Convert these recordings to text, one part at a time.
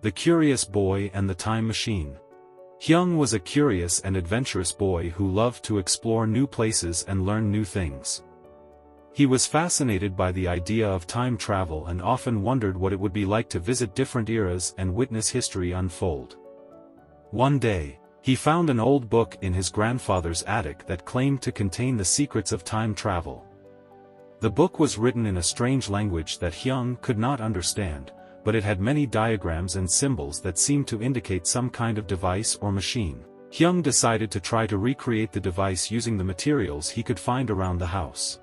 The Curious Boy and the Time Machine. Hyung was a curious and adventurous boy who loved to explore new places and learn new things. He was fascinated by the idea of time travel and often wondered what it would be like to visit different eras and witness history unfold. One day, he found an old book in his grandfather's attic that claimed to contain the secrets of time travel. The book was written in a strange language that Hyung could not understand, but it had many diagrams and symbols that seemed to indicate some kind of device or machine. Hyung decided to try to recreate the device using the materials he could find around the house.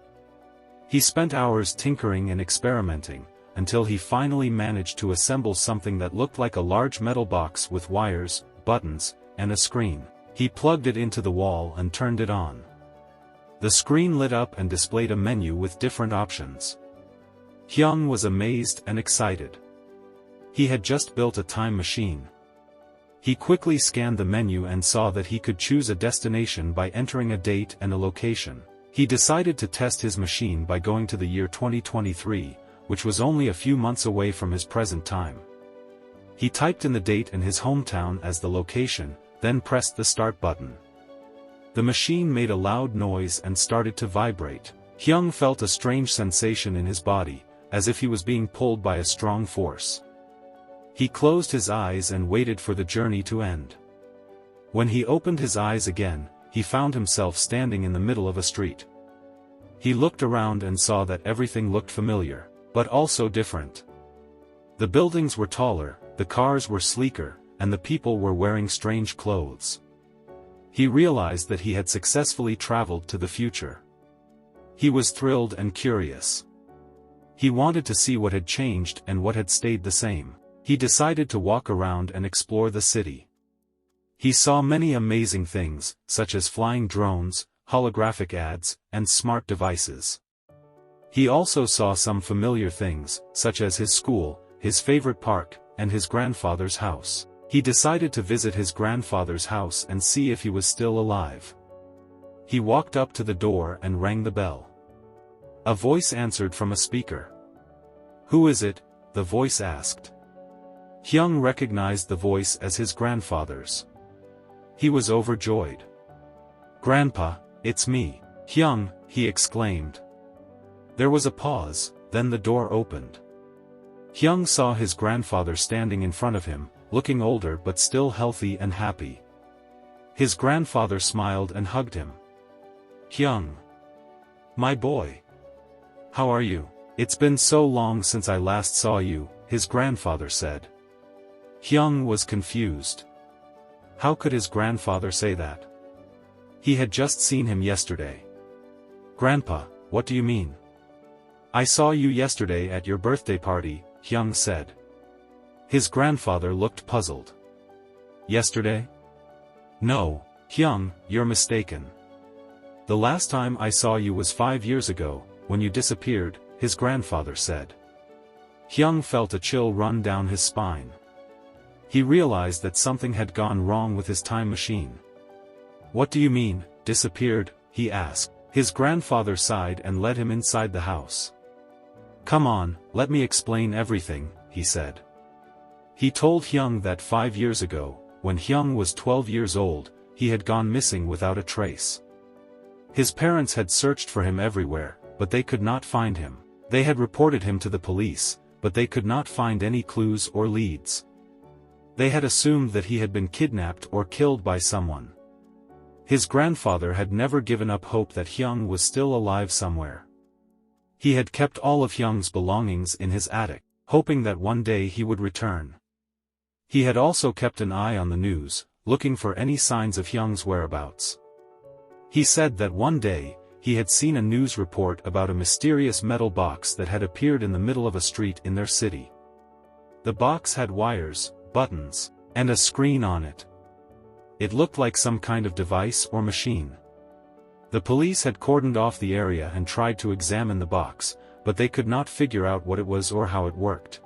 He spent hours tinkering and experimenting, until he finally managed to assemble something that looked like a large metal box with wires, buttons, and a screen. He plugged it into the wall and turned it on. The screen lit up and displayed a menu with different options. Hyung was amazed and excited. He had just built a time machine. He quickly scanned the menu and saw that he could choose a destination by entering a date and a location. He decided to test his machine by going to the year 2023, which was only a few months away from his present time. He typed in the date and his hometown as the location, then pressed the start button. The machine made a loud noise and started to vibrate. Hyung felt a strange sensation in his body, as if he was being pulled by a strong force. He closed his eyes and waited for the journey to end. When he opened his eyes again, he found himself standing in the middle of a street. He looked around and saw that everything looked familiar, but also different. The buildings were taller, the cars were sleeker, and the people were wearing strange clothes. He realized that he had successfully traveled to the future. He was thrilled and curious. He wanted to see what had changed and what had stayed the same. He decided to walk around and explore the city. He saw many amazing things, such as flying drones, holographic ads, and smart devices. He also saw some familiar things, such as his school, his favorite park, and his grandfather's house. He decided to visit his grandfather's house and see if he was still alive. He walked up to the door and rang the bell. A voice answered from a speaker. "Who is it?" the voice asked. Hyung recognized the voice as his grandfather's. He was overjoyed. "Grandpa, it's me, Hyung," he exclaimed. There was a pause, then the door opened. Hyung saw his grandfather standing in front of him, looking older but still healthy and happy. His grandfather smiled and hugged him. "Hyung. My boy. How are you? It's been so long since I last saw you," his grandfather said. Hyung was confused. How could his grandfather say that? He had just seen him yesterday. "Grandpa, what do you mean?" "I saw you yesterday at your birthday party," Hyung said. His grandfather looked puzzled. "Yesterday? No, Hyung, you're mistaken. The last time I saw you was 5 years ago, when you disappeared," his grandfather said. Hyung felt a chill run down his spine. He realized that something had gone wrong with his time machine. "What do you mean, disappeared?" he asked. His grandfather sighed and led him inside the house. "Come on, let me explain everything," he said. He told Hyung that 5 years ago, when Hyung was 12 years old, he had gone missing without a trace. His parents had searched for him everywhere, but they could not find him. They had reported him to the police, but they could not find any clues or leads. They had assumed that he had been kidnapped or killed by someone. His grandfather had never given up hope that Hyung was still alive somewhere. He had kept all of Hyung's belongings in his attic, hoping that one day he would return. He had also kept an eye on the news, looking for any signs of Hyung's whereabouts. He said that one day, he had seen a news report about a mysterious metal box that had appeared in the middle of a street in their city. The box had wires, buttons, and a screen on it. It looked like some kind of device or machine. The police had cordoned off the area and tried to examine the box, but they could not figure out what it was or how it worked.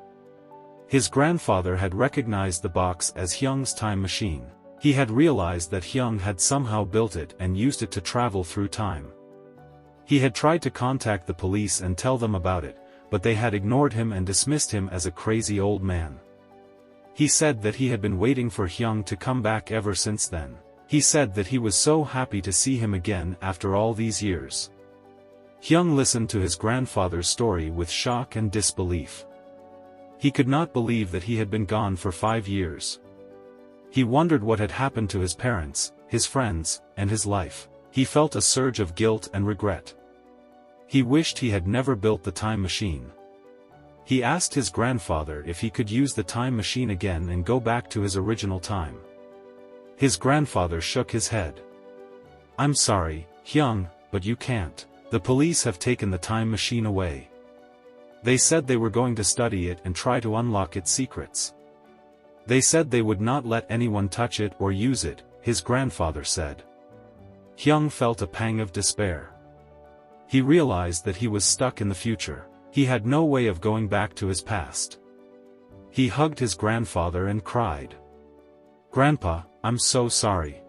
His grandfather had recognized the box as Hyung's time machine. He had realized that Hyung had somehow built it and used it to travel through time. He had tried to contact the police and tell them about it, but they had ignored him and dismissed him as a crazy old man. He said that he had been waiting for Hyung to come back ever since then. He said that he was so happy to see him again after all these years. Hyung listened to his grandfather's story with shock and disbelief. He could not believe that he had been gone for 5 years. He wondered what had happened to his parents, his friends, and his life. He felt a surge of guilt and regret. He wished he had never built the time machine. He asked his grandfather if he could use the time machine again and go back to his original time. His grandfather shook his head. "I'm sorry, Hyung, but you can't. The police have taken the time machine away. They said they were going to study it and try to unlock its secrets. They said they would not let anyone touch it or use it," his grandfather said. Hyung felt a pang of despair. He realized that he was stuck in the future. He had no way of going back to his past. He hugged his grandfather and cried. "Grandpa, I'm so sorry.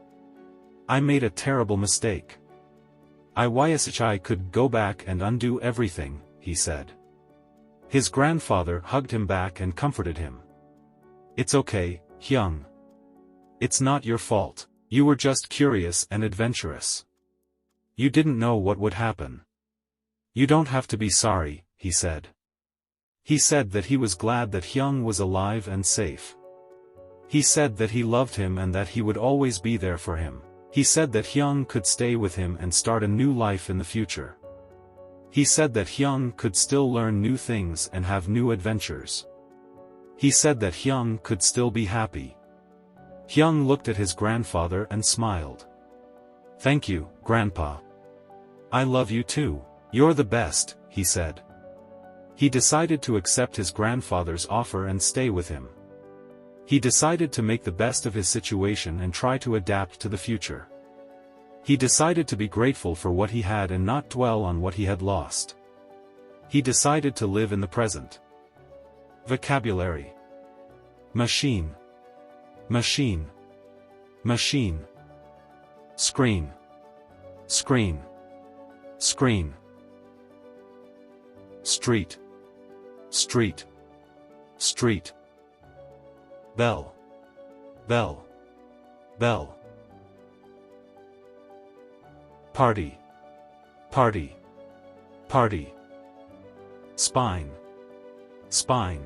I made a terrible mistake. I wish I could go back and undo everything," he said. His grandfather hugged him back and comforted him. "It's okay, Hyung. It's not your fault. You were just curious and adventurous. You didn't know what would happen. You don't have to be sorry," he said. He said that he was glad that Hyung was alive and safe. He said that he loved him and that he would always be there for him. He said that Hyung could stay with him and start a new life in the future. He said that Hyung could still learn new things and have new adventures. He said that Hyung could still be happy. Hyung looked at his grandfather and smiled. "Thank you, Grandpa. I love you too. You're the best," he said. He decided to accept his grandfather's offer and stay with him. He decided to make the best of his situation and try to adapt to the future. He decided to be grateful for what he had and not dwell on what he had lost. He decided to live in the present. Vocabulary: machine, machine, machine. Screen, screen, screen. Street, street, street. Bell, bell, bell. Party, party, party. Spine, spine,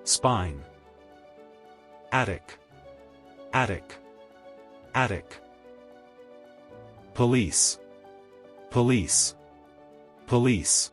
spine. Attic, attic, attic. Police, police, police.